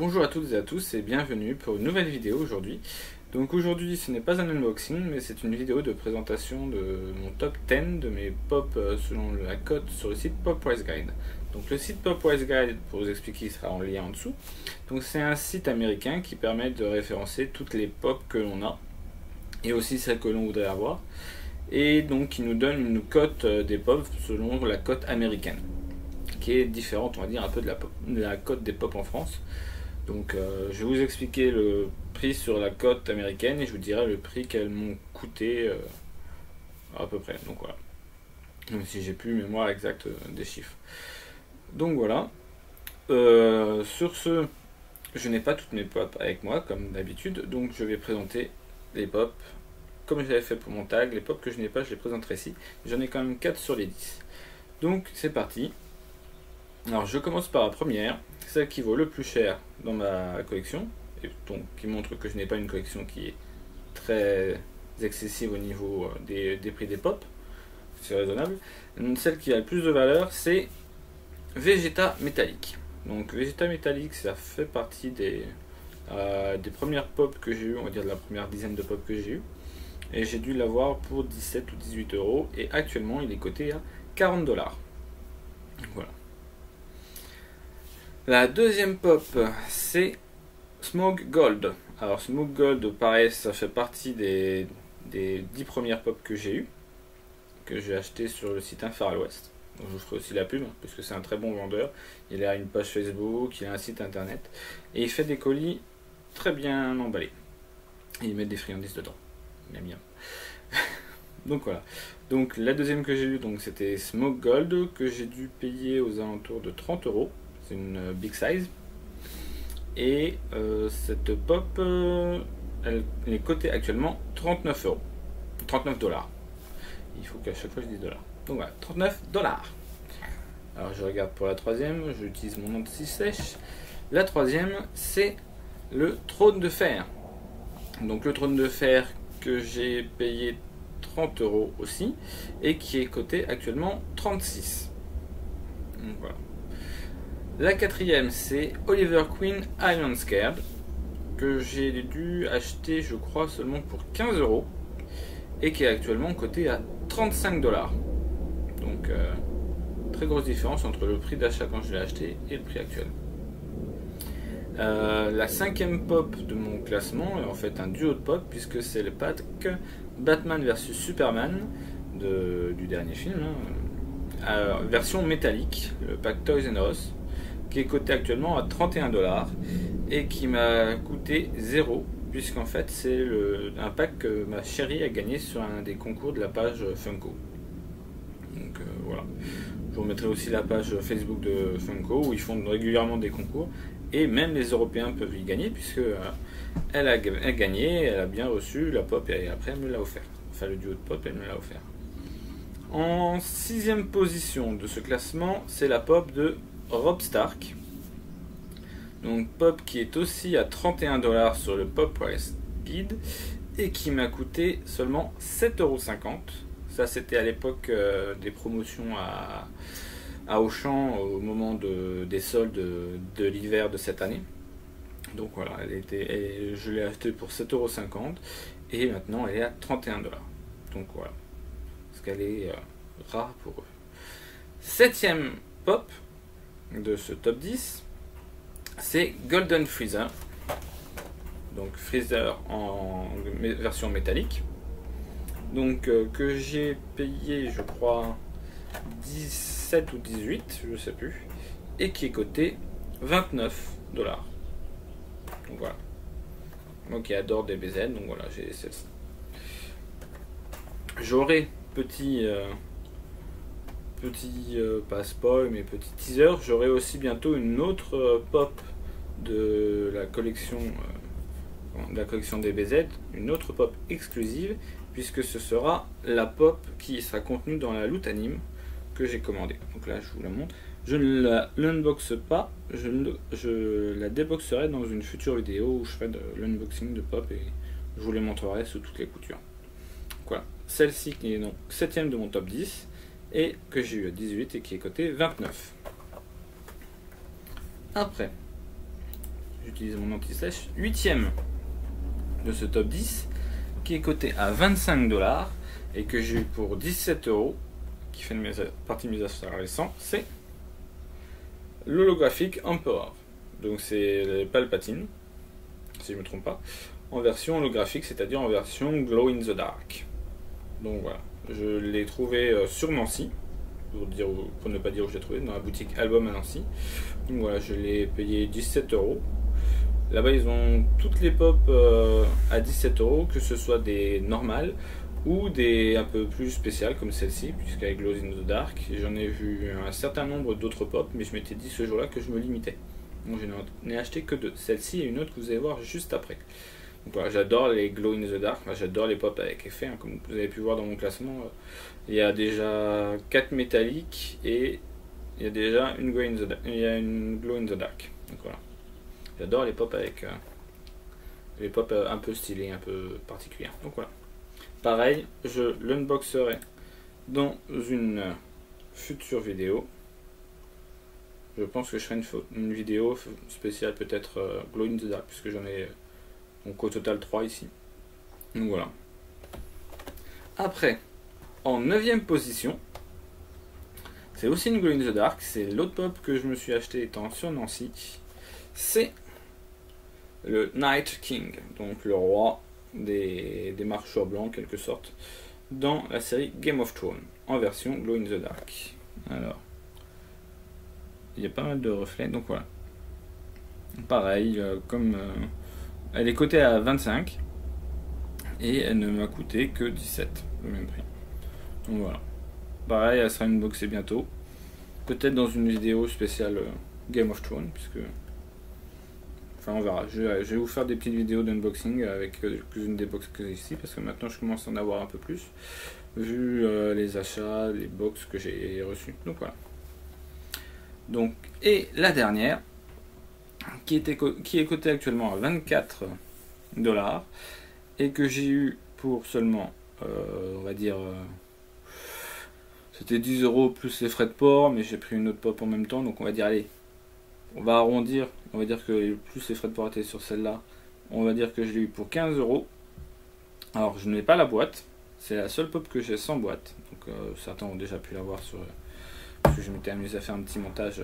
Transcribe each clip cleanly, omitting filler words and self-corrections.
Bonjour à toutes et à tous et bienvenue pour une nouvelle vidéo aujourd'hui. Donc aujourd'hui ce n'est pas un unboxing mais c'est une vidéo de présentation de mon top 10 de mes pop selon la cote sur le site Pop Price Guide. Donc le site Pop Price Guide, pour vous expliquer, il sera en lien en dessous. Donc c'est un site américain qui permet de référencer toutes les pop que l'on a et aussi celles que l'on voudrait avoir. Et donc qui nous donne une cote des pop selon la cote américaine, qui est différente on va dire un peu de la cote des pop en France. Donc je vais vous expliquer le prix sur la cote américaine et je vous dirai le prix qu'elles m'ont coûté à peu près. Donc voilà. Même si j'ai plus mémoire exacte des chiffres. Donc voilà. Sur ce, je n'ai pas toutes mes pop avec moi comme d'habitude. Donc je vais présenter les pop comme j'avais fait pour mon tag. Les pop que je n'ai pas, je les présenterai ici. J'en ai quand même 4 sur les 10. Donc c'est parti. Alors je commence par la première, celle qui vaut le plus cher dans ma collection, et donc qui montre que je n'ai pas une collection qui est très excessive au niveau des prix des pop, c'est raisonnable. Celle qui a le plus de valeur, c'est Vegeta Metallic. Donc Vegeta Metallic, ça fait partie des premières pop que j'ai eu, on va dire de la première dizaine de pop que j'ai eu, et j'ai dû l'avoir pour 17 ou 18 euros, et actuellement il est coté à 40 $. Voilà. La deuxième pop, c'est Smoke Gold. Alors Smoke Gold, pareil, ça fait partie des 10 premières pop que j'ai eues, que j'ai acheté sur le site Infar à l'Ouest. Donc je vous ferai aussi la pub, parce que c'est un très bon vendeur. Il a une page Facebook, il a un site internet, et il fait des colis très bien emballés. Et il met des friandises dedans. Il aime bien. Donc voilà. Donc la deuxième que j'ai eue, c'était Smoke Gold, que j'ai dû payer aux alentours de 30 euros. C'est une big size. Et cette pop, elle est cotée actuellement 39 euros. 39 $. Il faut qu'à chaque fois je dise dollars. Donc voilà, 39 $. Alors je regarde pour la troisième, j'utilise mon anti-sèche. La troisième, c'est le trône de fer. Donc le trône de fer que j'ai payé 30 euros aussi, et qui est coté actuellement 36. Donc voilà. La quatrième, c'est Oliver Queen Island Scared, que j'ai dû acheter, je crois, seulement pour 15 euros, et qui est actuellement coté à 35 $. Donc, très grosse différence entre le prix d'achat quand je l'ai acheté et le prix actuel. La cinquième pop de mon classement est en fait un duo de pop, puisque c'est le pack Batman vs Superman du dernier film, version métallique, le pack Toys R Us, qui est coté actuellement à 31 $ et qui m'a coûté 0, puisqu'en fait c'est un pack que ma chérie a gagné sur un des concours de la page Funko. Donc voilà. Je vous remettrai aussi la page Facebook de Funko où ils font régulièrement des concours, et même les Européens peuvent y gagner, puisque elle a gagné, elle a bien reçu la pop et après elle me l'a offert. Enfin le duo de pop, elle me l'a offert. En sixième position de ce classement, c'est la pop de Rob Stark. Donc pop qui est aussi à 31 $ sur le Pop Price Guide et qui m'a coûté seulement 7,50 €. Ça c'était à l'époque des promotions à Auchan au moment des soldes de l'hiver de cette année. Donc voilà, je l'ai acheté pour 7,50 € et maintenant elle est à 31 $. Donc voilà, parce qu'elle est rare pour eux. Septième pop de ce top 10, c'est Golden Freezer. Donc Freezer en version métallique. Donc que j'ai payé, je crois, 17 ou 18, je sais plus, et qui est coté 29 $. Donc voilà. Moi qui adore DBZ, donc voilà, j'ai celle-ci. J'aurai pas spoil, mais petit teaser, j'aurai aussi bientôt une autre pop de la collection DBZ, une autre pop exclusive, puisque ce sera la pop qui sera contenue dans la loot anime que j'ai commandée. Donc là je vous la montre. Je ne l'unboxe pas, je la déboxerai dans une future vidéo où je ferai de l'unboxing de pop et je vous les montrerai sous toutes les coutures. Donc voilà, celle-ci qui est donc 7ème de mon top 10 et que j'ai eu à 18 et qui est coté 29. Après, j'utilise mon anti-sèche. 8ème de ce top 10 qui est coté à 25$ et que j'ai eu pour 17€, qui fait partie de mes achats récents, c'est l'holographique Emperor. Donc c'est le Palpatine, si je ne me trompe pas, en version holographique, c'est-à-dire en version Glow in the Dark. Donc voilà, je l'ai trouvé sur Nancy, pour ne pas dire où je l'ai trouvé, dans la boutique Album à Nancy. Donc voilà, je l'ai payé 17€. Là-bas, ils ont toutes les pop à 17€, que ce soit des normales ou des un peu plus spéciales comme celle-ci, puisqu'avec Glow in the Dark, j'en ai vu un certain nombre d'autres pop, mais je m'étais dit ce jour-là que je me limitais. Donc je n'ai acheté que 2, celle-ci et une autre que vous allez voir juste après. Donc voilà, j'adore les Glow in the Dark, j'adore les pop avec effet, hein, comme vous avez pu voir dans mon classement. Il y a déjà 4 métalliques et il y a déjà une Glow in the Dark. Donc voilà, j'adore les pop avec les pop un peu stylés, un peu particulières. Donc voilà, pareil, je l'unboxerai dans une future vidéo. Je pense que je ferai une vidéo spéciale peut-être Glow in the Dark, puisque j'en ai donc au total 3 ici. Donc voilà. Après, en 9ème position, c'est aussi une Glow in the Dark, c'est l'autre pop que je me suis acheté étant sur Nancy. C'est le Night King, donc le roi des marcheurs blancs en quelque sorte, dans la série Game of Thrones, en version Glow in the Dark. Alors, il y a pas mal de reflets, donc voilà. Pareil, elle est cotée à 25 et elle ne m'a coûté que 17, le même prix. Donc voilà. Pareil, elle sera unboxée bientôt. Peut-être dans une vidéo spéciale Game of Thrones, puisque... Enfin, on verra. Je vais vous faire des petites vidéos d'unboxing avec quelques-unes des box que j'ai ici, parce que maintenant je commence à en avoir un peu plus, vu les achats, les box que j'ai reçus. Donc voilà. Donc, et la dernière, qui est cotée actuellement à 24$ et que j'ai eu pour seulement, on va dire, c'était 10€ plus les frais de port, mais j'ai pris une autre pop en même temps, donc on va dire, allez, on va arrondir, on va dire que plus les frais de port étaient sur celle-là, on va dire que je l'ai eu pour 15€. Alors je n'ai pas la boîte, c'est la seule pop que j'ai sans boîte, donc certains ont déjà pu la voir sur... parce que je m'étais amusé à faire un petit montage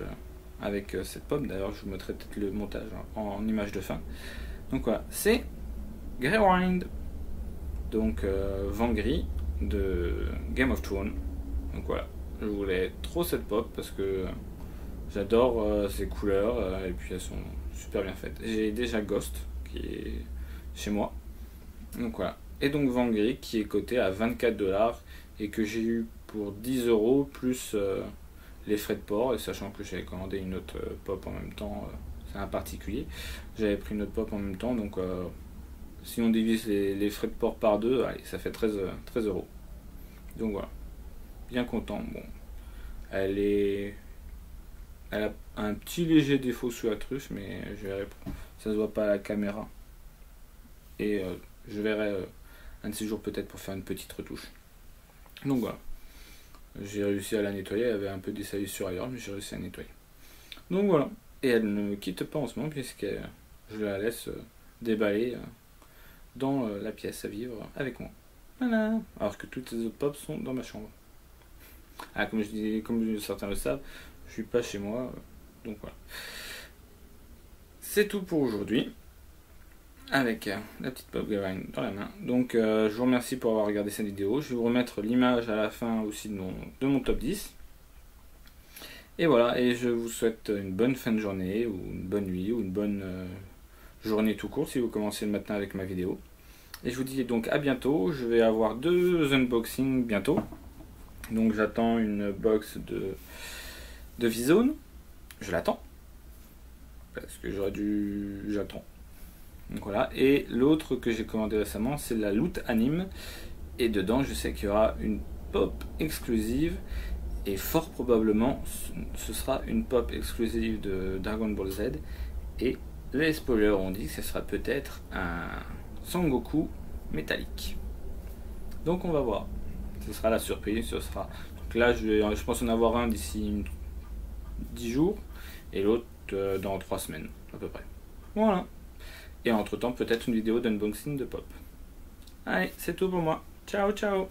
avec cette pop. D'ailleurs je vous mettrai peut-être le montage en image de fin. Donc voilà, c'est Greywind, donc vent gris de Game of Thrones. Donc voilà, je voulais trop cette pop parce que j'adore ses couleurs et puis elles sont super bien faites. J'ai déjà Ghost qui est chez moi, donc voilà, et donc vent gris qui est coté à 24$ et que j'ai eu pour 10€ plus les frais de port, et sachant que j'avais commandé une autre pop en même temps, c'est un particulier, j'avais pris une autre pop en même temps, donc si on divise les frais de port par 2, allez, ça fait 13€. Donc voilà, bien content. Bon, elle a un petit léger défaut sous la truffe, mais ça se voit pas à la caméra, et je verrai un de ces jours peut-être pour faire une petite retouche. Donc voilà, j'ai réussi à la nettoyer, elle avait un peu des salissures ailleurs, mais j'ai réussi à nettoyer. Donc voilà, et elle ne me quitte pas en ce moment, puisque je la laisse déballer dans la pièce à vivre avec moi. Voilà, alors que toutes les autres pop sont dans ma chambre. Ah, comme certains le savent, je suis pas chez moi, donc voilà. C'est tout pour aujourd'hui, avec la petite pop Greywind dans la main. Donc je vous remercie pour avoir regardé cette vidéo. Je vais vous remettre l'image à la fin aussi de mon top 10. Et voilà, et je vous souhaite une bonne fin de journée, ou une bonne nuit, ou une bonne journée tout court si vous commencez le matin avec ma vidéo. Et je vous dis donc à bientôt. Je vais avoir 2 unboxings bientôt. Donc j'attends une box de V-Zone. Je l'attends. Parce que j'attends. Donc voilà. Et l'autre que j'ai commandé récemment, c'est la Loot Anime. Et dedans, je sais qu'il y aura une pop exclusive. Et fort probablement, ce sera une pop exclusive de Dragon Ball Z. Et les spoilers ont dit que ce sera peut-être un Sangoku métallique. Donc on va voir. Ce sera la surprise. Donc là, je pense en avoir un d'ici 10 jours. Et l'autre dans 3 semaines, à peu près. Voilà. Et entre temps, peut-être une vidéo d'unboxing de pop. Allez, c'est tout pour moi. Ciao, ciao.